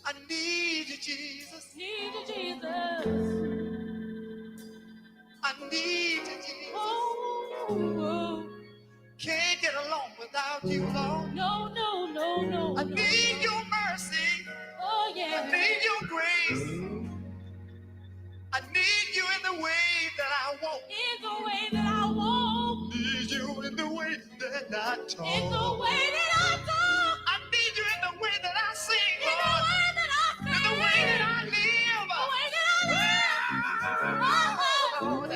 I need you, Jesus. Need you, Jesus. I need you, Jesus. Oh, Can't get along without you, Lord. no, no, no, no. I need your mercy. Oh, yeah. I need your grace. I need you in the way that I walk. In the way that I walk. Need you in the way that I talk. In the way that I talk. I need you in the way that I sing, In the Lord. way that I sing. In the way that I live. The way that I live. Lord,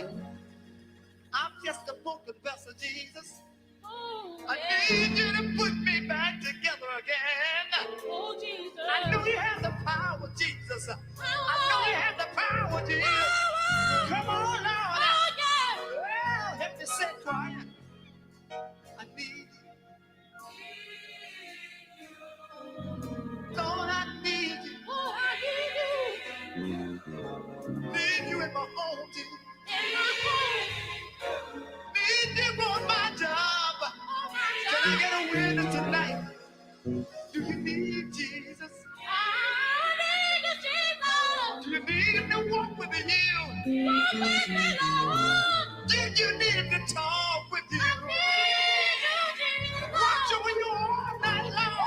I'm just a broken vessel, Jesus. Oh, I need you to put me back together again. Oh, Jesus. I know you have the power, Jesus. I know you have the power, Jesus. Come on, Lord. Oh, yeah. Well, help me sit quiet. I need you. Lord, I need you. Oh, I need you. Need you in my home, Jesus. In my home. Need you on my job. Can I get a witness tonight? Do you need Jesus? I need you, Jesus. Do you need him to walk with you? Walk with me, Lord. Do you need him to talk with you? I need you, Jesus. Watch over you all night long.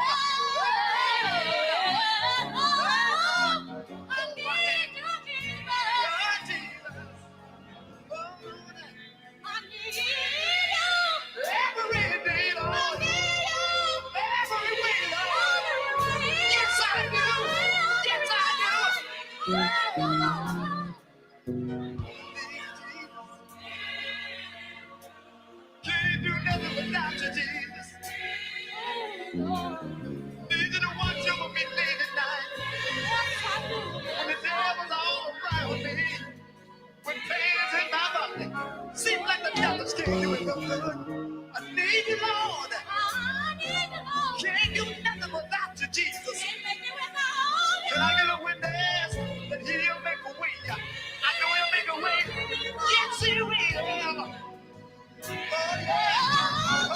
I need you, Jesus. Lord Jesus. Oh, I need you. every day, I Lord. need you. Every way, Lord. Yes, I do. Yes, I do. Can't do nothing without you, Jesus. Need you to watch over me late at night. When the devil's all around me. When pain's in my body. Seems like the devil's can't do it no good. I need you, Lord. Can't do nothing without you, Jesus. Can I get a witness that he'll make a way? I know he'll make a way. Yes, he will. Oh, yeah. Oh,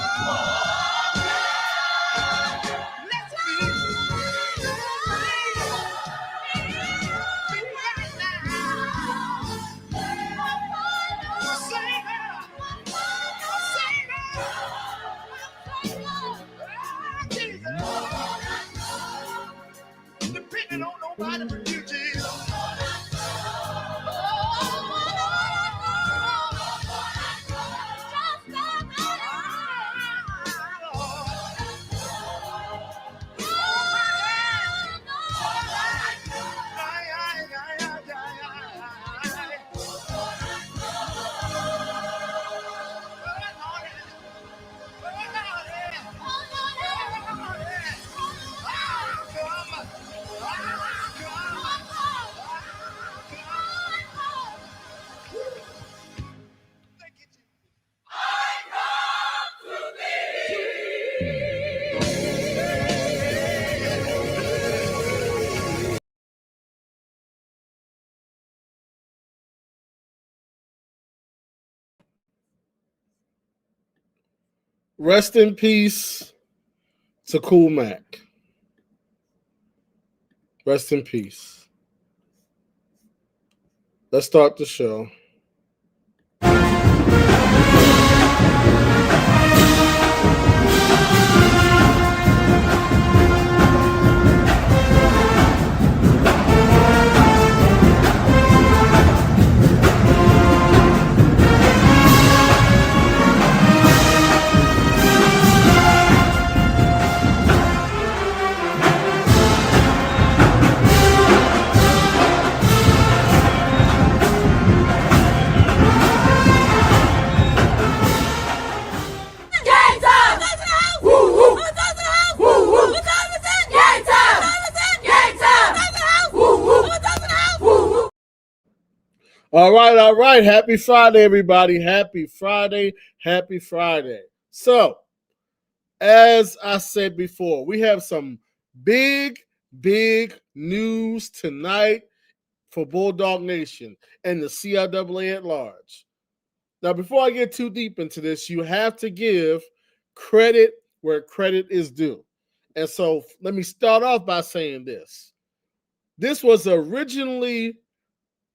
let's be right now. Savior. Savior. Jesus. Depending on nobody but you, Jesus. Rest in peace to Cool Mac. Rest in peace. Let's start the show. All right. Happy Friday, everybody. Happy Friday. So, as I said before, we have some big news tonight for Bulldog Nation and the CIAA at large. Now, before I get too deep into this, you have to give credit where credit is due. And so let me start off by saying this. This was originally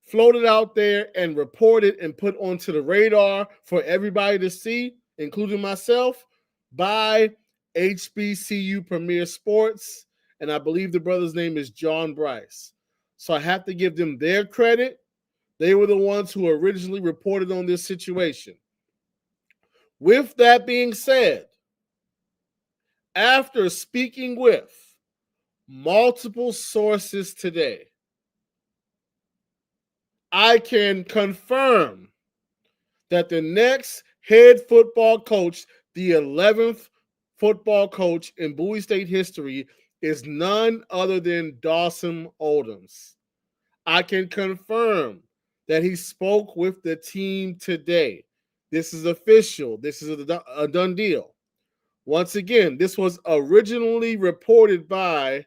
floated out there and reported and put onto the radar for everybody to see, including myself, by HBCU Premier Sports. And I believe the brother's name is John Bryce. So I have to give them their credit. They were the ones who originally reported on this situation. With that being said, after speaking with multiple sources today, I can confirm that the next head football coach, the 11th football coach in Bowie State history, is none other than Dawson Oldhams. I can confirm that he spoke with the team today. This is official. This is a done deal. Once again, this was originally reported by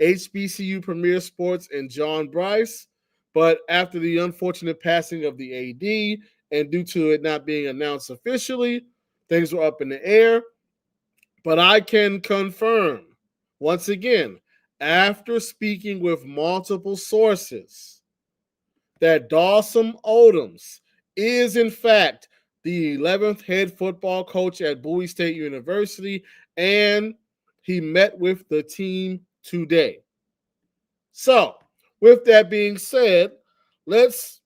HBCU Premier Sports and John Bryce, but after the unfortunate passing of the AD and due to it not being announced officially, things were up in the air. But I can confirm, once again, after speaking with multiple sources, that Dawson Oldhams is, in fact, the 11th head football coach at Bowie State University, and he met with the team today. So, with that being said, because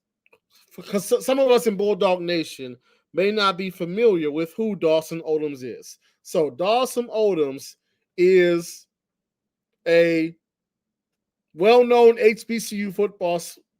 some of us in Bulldog Nation may not be familiar with who Dawson Oldhams is. So, Dawson Oldhams is a well-known HBCU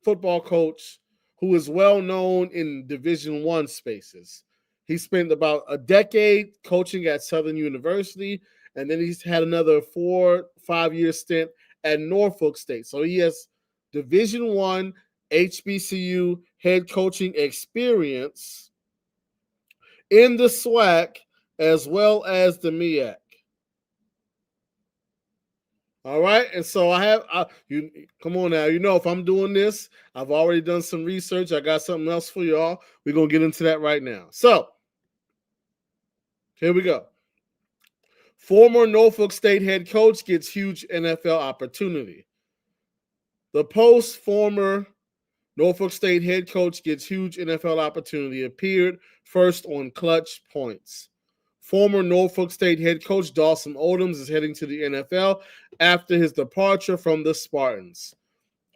football coach who is well-known in Division I spaces. He spent about a decade coaching at Southern University, and then he's had another 4-5 year stint at Norfolk State. So he has Division I HBCU head coaching experience in the SWAC as well as the MEAC. All right, and so you come on now. You know, if I'm doing this, I've already done some research. I got something else for y'all. We're gonna get into that right now. So here we go. Former Norfolk State head coach gets huge NFL opportunity. The former Norfolk State head coach gets huge NFL opportunity appeared first on Clutch Points. Former Norfolk State head coach Dawson Oldhams is heading to the NFL after his departure from the Spartans.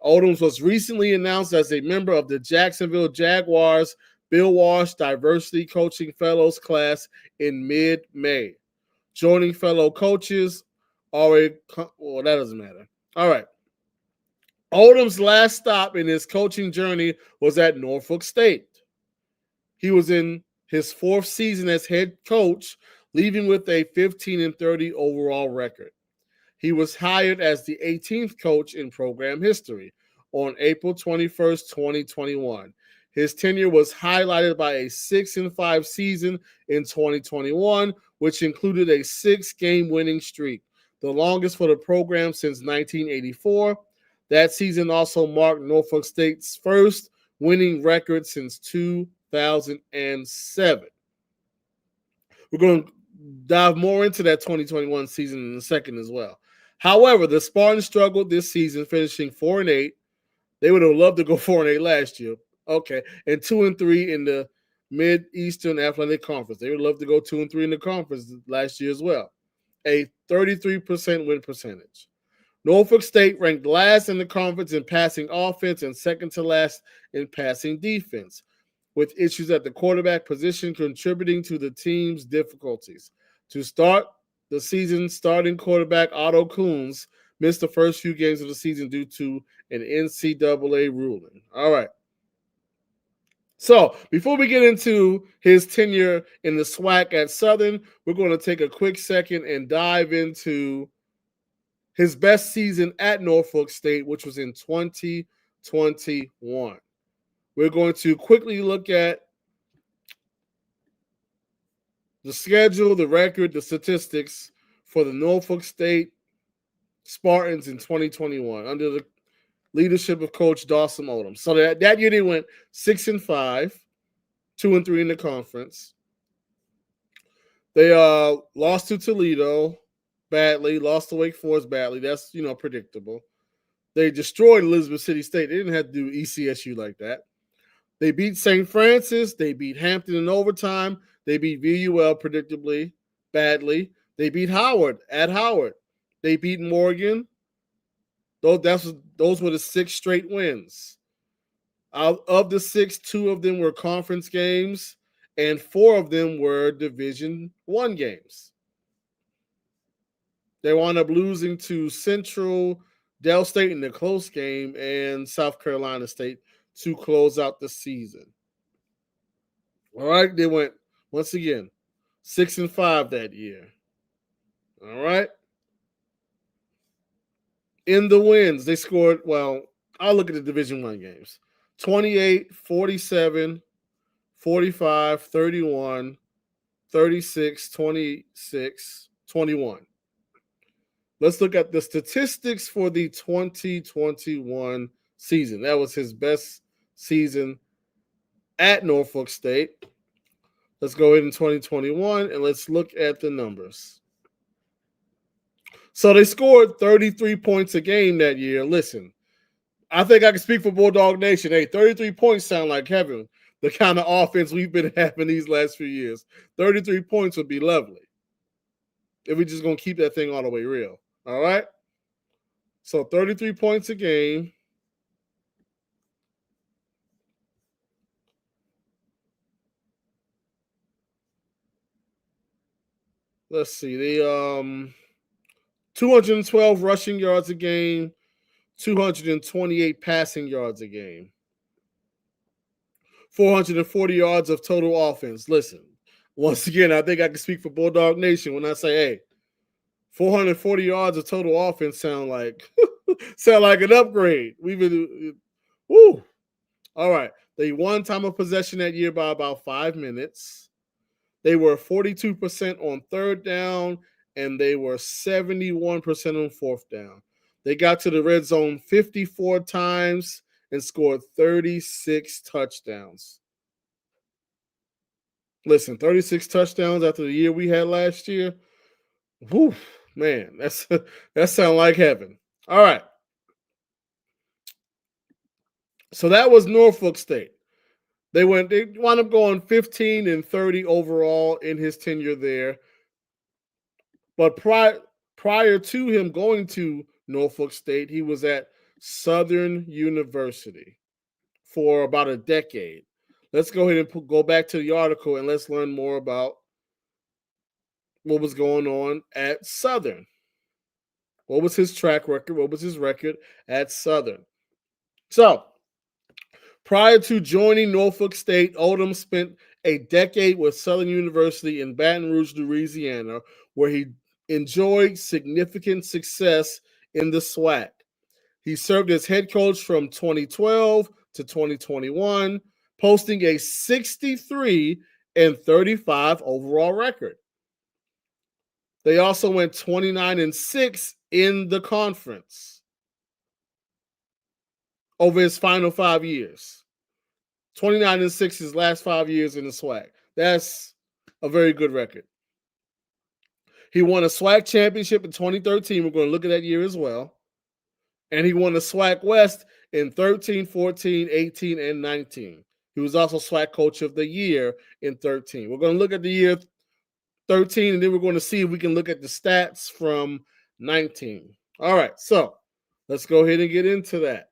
Oldhams was recently announced as a member of the Jacksonville Jaguars Bill Walsh Diversity Coaching Fellows class in mid-May. Joining fellow coaches that doesn't matter. All right. Oldham's last stop in his coaching journey was at Norfolk State. He was in his 4th season as head coach, leaving with a 15-30 overall record. He was hired as the 18th coach in program history on April 21st, 2021. His tenure was highlighted by a 6-5 season in 2021, which included a 6-game winning streak, the longest for the program since 1984. That season also marked Norfolk State's first winning record since 2007. We're going to dive more into that 2021 season in a second as well. However, the Spartans struggled this season, finishing 4-8. They would have loved to go 4-8 last year. Okay, and 2-3 in the Mid-Eastern Athletic Conference. They would love to go 2-3 in the conference last year as well. A 33% win percentage. Norfolk State ranked last in the conference in passing offense and second to last in passing defense, with issues at the quarterback position contributing to the team's difficulties. To start the season, starting quarterback Otto Coons missed the first few games of the season due to an NCAA ruling. All right. So before we get into his tenure in the SWAC at Southern, we're going to take a quick second and dive into his best season at Norfolk State, which was in 2021. We're going to quickly look at the schedule, the record, the statistics for the Norfolk State Spartans in 2021 under the leadership of Coach Dawson Oldham. So that year they went 6-5, 2-3 in the conference. They lost to Toledo, badly, lost to Wake Forest badly. That's, predictable. They destroyed Elizabeth City State. They didn't have to do ECSU like that. They beat St. Francis. They beat Hampton in overtime. They beat VUL predictably, badly. They beat Howard at Howard. They beat Morgan. Those were the 6 straight wins. Out of the 6, 2 of them were conference games, and 4 of them were Division I games. They wound up losing to Central, Dell State in the close game, and South Carolina State to close out the season. All right, they went once again 6-5 that year. All right. In the wins, they scored, well, I'll look at the Division I games. 28, 47, 45, 31, 36, 26, 21. Let's look at the statistics for the 2021 season. That was his best season at Norfolk State. Let's go in 2021 and let's look at the numbers. So they scored 33 points a game that year. Listen, I think I can speak for Bulldog Nation. Hey, 33 points sound like heaven. The kind of offense we've been having these last few years. 33 points would be lovely if we're just going to keep that thing all the way real. All right? So 33 points a game. Let's see. They 212 rushing yards a game, 228 passing yards a game. 440 yards of total offense. Listen, once again, I think I can speak for Bulldog Nation when I say, hey, 440 yards of total offense sound like an upgrade. We've been, woo. All right. They won time of possession that year by about 5 minutes. They were 42% on third down, and they were 71% on fourth down. They got to the red zone 54 times and scored 36 touchdowns. Listen, 36 touchdowns after the year we had last year. Whew, man, that sounds like heaven. All right. So that was Norfolk State. They wound up going 15-30 overall in his tenure there. But prior to him going to Norfolk State, he was at Southern University for about a decade. Let's go ahead and go back to the article and let's learn more about what was going on at Southern. What was his track record? What was his record at Southern? So, prior to joining Norfolk State, Odom spent a decade with Southern University in Baton Rouge, Louisiana, where he enjoyed significant success in the SWAC. He served as head coach from 2012 to 2021, posting a 63-35 overall record. They also went 29-6 in the conference over his final 5 years. 29-6 his last 5 years in the SWAC. That's a very good record. He won a SWAC championship in 2013. We're going to look at that year as well. And he won the SWAC West in 13, 14, 18, and 19. He was also SWAC Coach of the Year in 13. We're going to look at the year 13, and then we're going to see if we can look at the stats from 19. All right, so let's go ahead and get into that.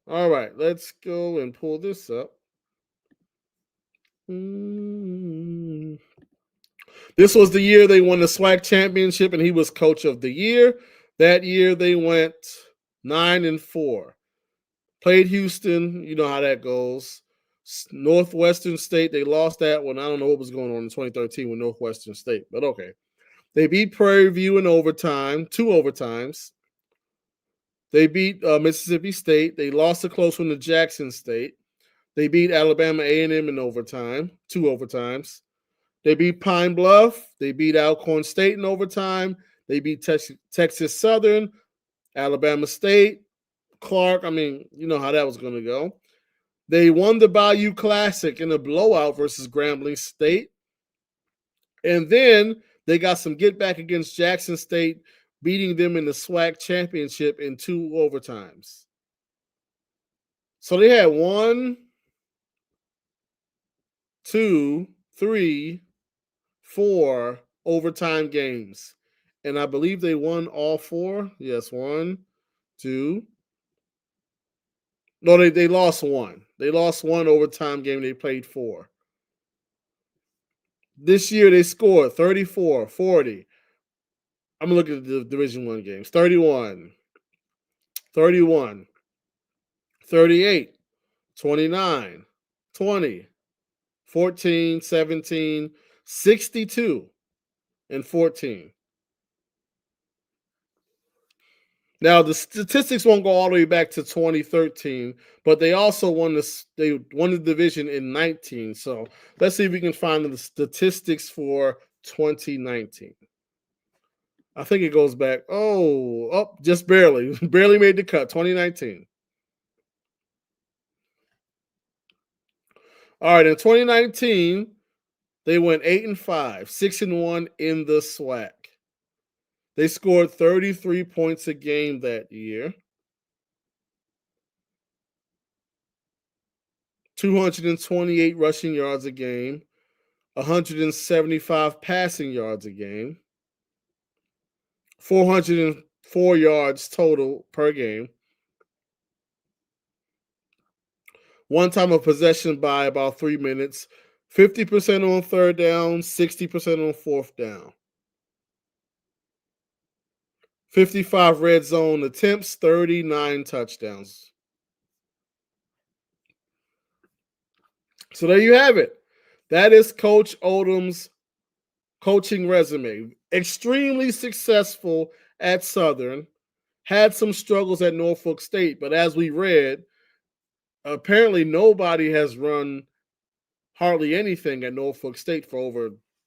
All right, let's go and pull this up. This was the year they won the SWAC championship, and he was coach of the year. That year they went 9-4. Played Houston, you know how that goes. Northwestern State, they lost that one. I don't know what was going on in 2013 with Northwestern State, but okay. They beat Prairie View in overtime, 2 overtimes. They beat Mississippi State. They lost a close one to Jackson State. They beat Alabama A&M in overtime, 2 overtimes. They beat Pine Bluff. They beat Alcorn State in overtime. They beat Texas Southern, Alabama State, Clark. I mean, you know how that was going to go. They won the Bayou Classic in a blowout versus Grambling State. And then they got some get back against Jackson State, beating them in the SWAC championship in 2 overtimes. So they had 1, 2, 3, 4 overtime games. And I believe they won all four. Yes, one, two. No, they lost one. They lost one overtime game. They played four. This year they scored 34, 40. I'm going to look at the Division One games. 31, 31, 38, 29, 20, 14, 17, 62, and 14. Now the statistics won't go all the way back to 2013, but they also won the division in 19. So let's see if we can find the statistics for 2019. I think it goes back. Just barely, barely made the cut. 2019. All right, in 2019, they went 8-5, 6-1 in the SWAC. They scored 33 points a game that year. 228 rushing yards a game, 175 passing yards a game, 404 yards total per game. One time of possession by about 3 minutes, 50% on third down, 60% on fourth down. 55 red zone attempts, 39 touchdowns. So there you have it. That is Coach Odom's coaching resume. Extremely successful at Southern. Had some struggles at Norfolk State, but as we read, apparently nobody has run hardly anything at Norfolk State for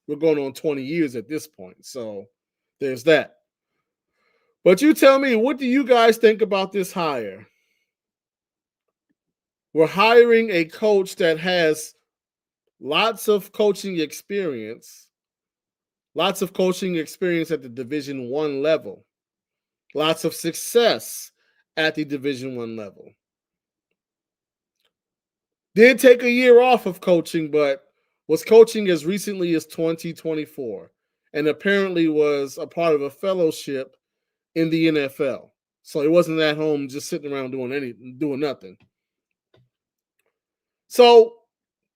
we're going on 20 years at this point. So there's that. But you tell me, what do you guys think about this hire? We're hiring a coach that has lots of coaching experience, at the Division I level, lots of success at the Division I level. Did take a year off of coaching, but was coaching as recently as 2024, and apparently was a part of a fellowship in the NFL. So he wasn't at home just sitting around doing nothing. So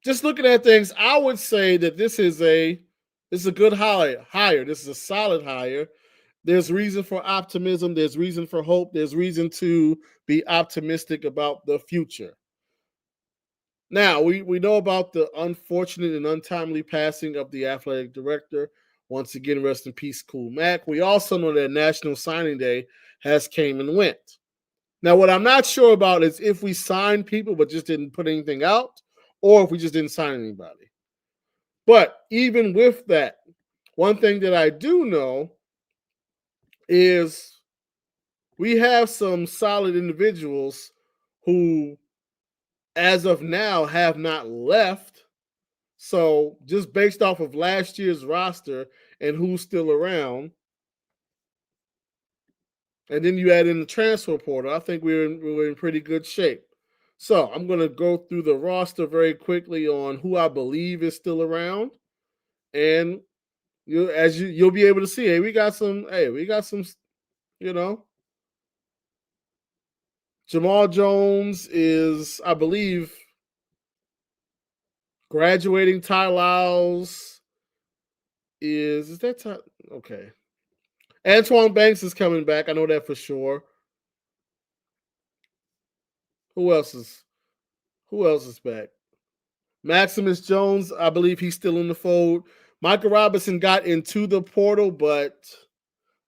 just looking at things, I would say that this is a good hire. This is a solid hire. There's reason for optimism. There's reason for hope. There's reason to be optimistic about the future. Now, we know about the unfortunate and untimely passing of the athletic director. Once again, rest in peace, Cool Mac. We also know that National Signing Day has came and went. Now, what I'm not sure about is if we signed people but just didn't put anything out, or if we just didn't sign anybody. But even with that, one thing that I do know is we have some solid individuals who, as of now, have not left. So just based off of last year's roster and who's still around, and then you add in the transfer portal, I think we're in pretty good shape. So I'm going to go through the roster very quickly on who I believe is still around, and you'll be able to see. We got some. You know, Jamal Jones is, I believe, graduating. Ty Lyles is that Ty? Okay. Antoine Banks is coming back. I know that for sure. Who else is back? Maximus Jones, I believe he's still in the fold. Michael Robinson got into the portal, but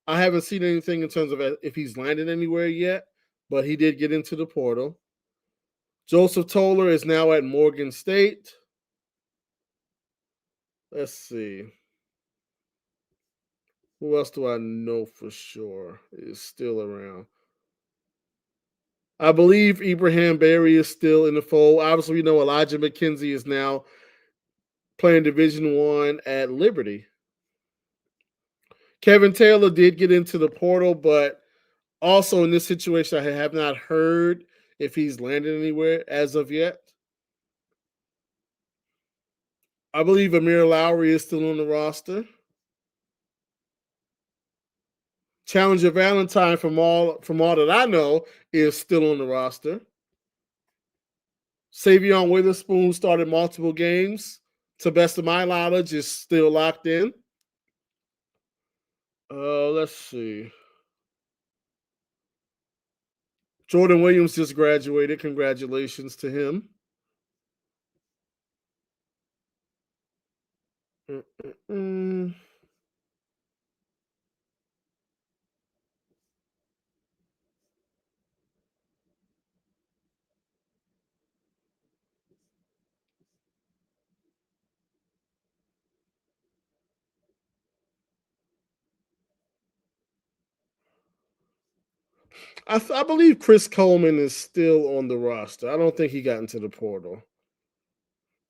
I haven't seen anything in terms of if he's landed anywhere yet. But he did get into the portal. Joseph Toller is now at Morgan State. Let's see. Who else do I know for sure is still around? I believe Ibrahim Berry is still in the fold. Obviously, we know Elijah McKenzie is now playing Division One at Liberty. Kevin Taylor did get into the portal, but also in this situation, I have not heard if he's landed anywhere as of yet. I believe Amir Lowry is still on the roster. Challenger Valentine, from all that I know, is still on the roster. Savion Witherspoon started multiple games. To best of my knowledge, is still locked in. Let's see. Jordan Williams just graduated. Congratulations to him. I believe Chris Coleman is still on the roster. I don't think he got into the portal.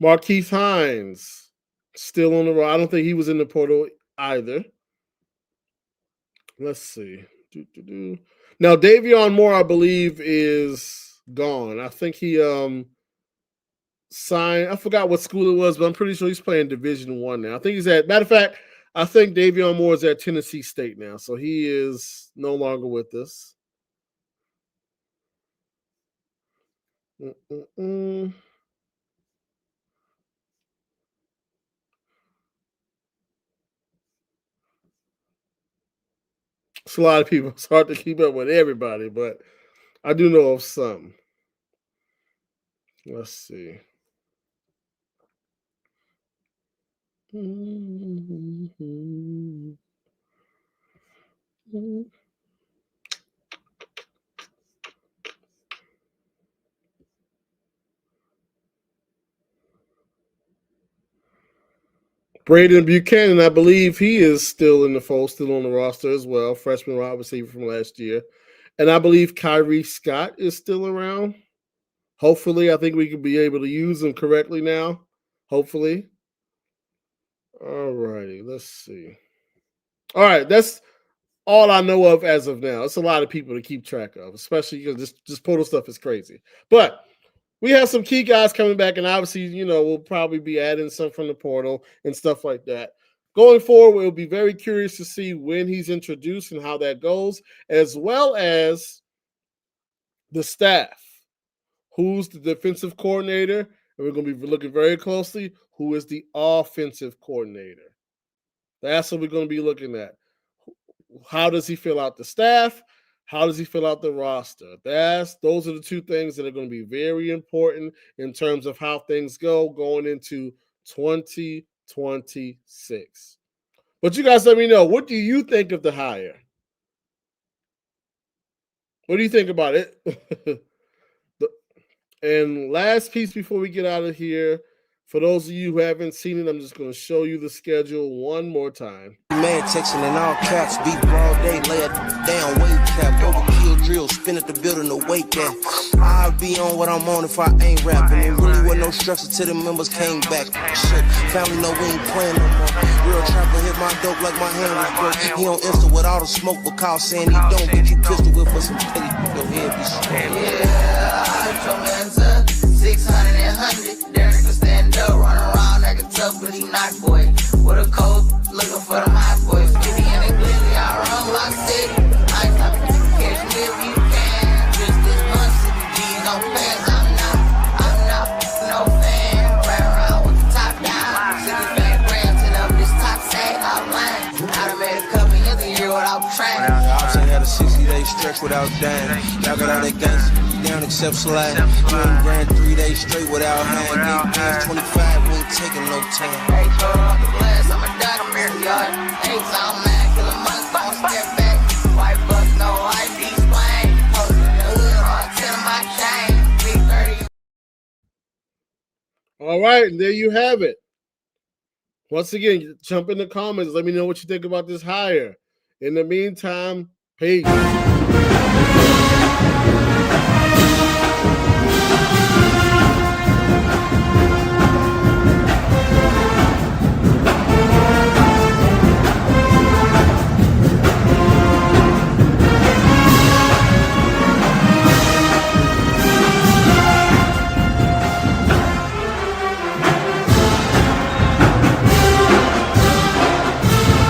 Markeith Hines still on the roster. I don't think he was in the portal either. Let's see. Now Davion Moore, I believe, is gone. I think he signed. I forgot what school it was, but I'm pretty sure he's playing Division One now. I think he's at. Matter of fact, I think Davion Moore is at Tennessee State now, so he is no longer with us. It's a lot of people. It's hard to keep up with everybody, but I do know of some. Let's see. Braden Buchanan, I believe he is still in the fold, still on the roster as well. Freshman wide receiver from last year. And I believe Kyrie Scott is still around. Hopefully, I think we can be able to use him correctly now. Hopefully. All righty, let's see. All right, that's all I know of as of now. It's a lot of people to keep track of, especially because this portal stuff is crazy. But we have some key guys coming back, and obviously, we'll probably be adding some from the portal and stuff like that. Going forward, we'll be very curious to see when he's introduced and how that goes, as well as the staff. Who's the defensive coordinator? And we're going to be looking very closely. Who is the offensive coordinator? That's what we're going to be looking at. How does he fill out the staff? How does he fill out the roster? Those are the two things that are going to be very important in terms of how things go going into 2026. But you guys let me know, what do you think of the hire? What do you think about it? And last piece before we get out of here, for those of you who haven't seen it, I'm just going to show you the schedule one more time. Man texting in all caps, beat all day, lay it down, wave cap, overkill drill, spin at the building to wake at. I'll be on what I'm on if I ain't rapping. There really wasn't no structure till the members came back. Shit, family know we ain't playing no more. Real trapper hit my dope like my hand was broke. He on Insta with all the smoke, but Kyle saying he don't. Get you pistol whip for some petty, your head be strong. Yeah, I put your man's up, 600 and 100. Derek can stand up, run around like a tough, but he not boy. With a coat, looking for them hot boys. Get me in the glizzy, I run my city. I stop, catch me if you can. Just this month, 60 G's on fans. I'm not no fan. Right around with the top down. 65 grams and up this top sag outline. I done made a couple years a year without training. Option had a 60-day stretch without dying. Y'all got all that gangsta down except slide. You ain't ran 3 days straight without hang. Get past 25, we ain't taking no time. Hey, throw off the glass, I'm a dog, I'm here, yard. Hey, I'm mad, kill a month, don't step back. White bucks, no ID splang. Post in the hood, on 10 of my chain. Big 30. All right, and there you have it. Once again, jump in the comments. Let me know what you think about this hire. In the meantime, peace.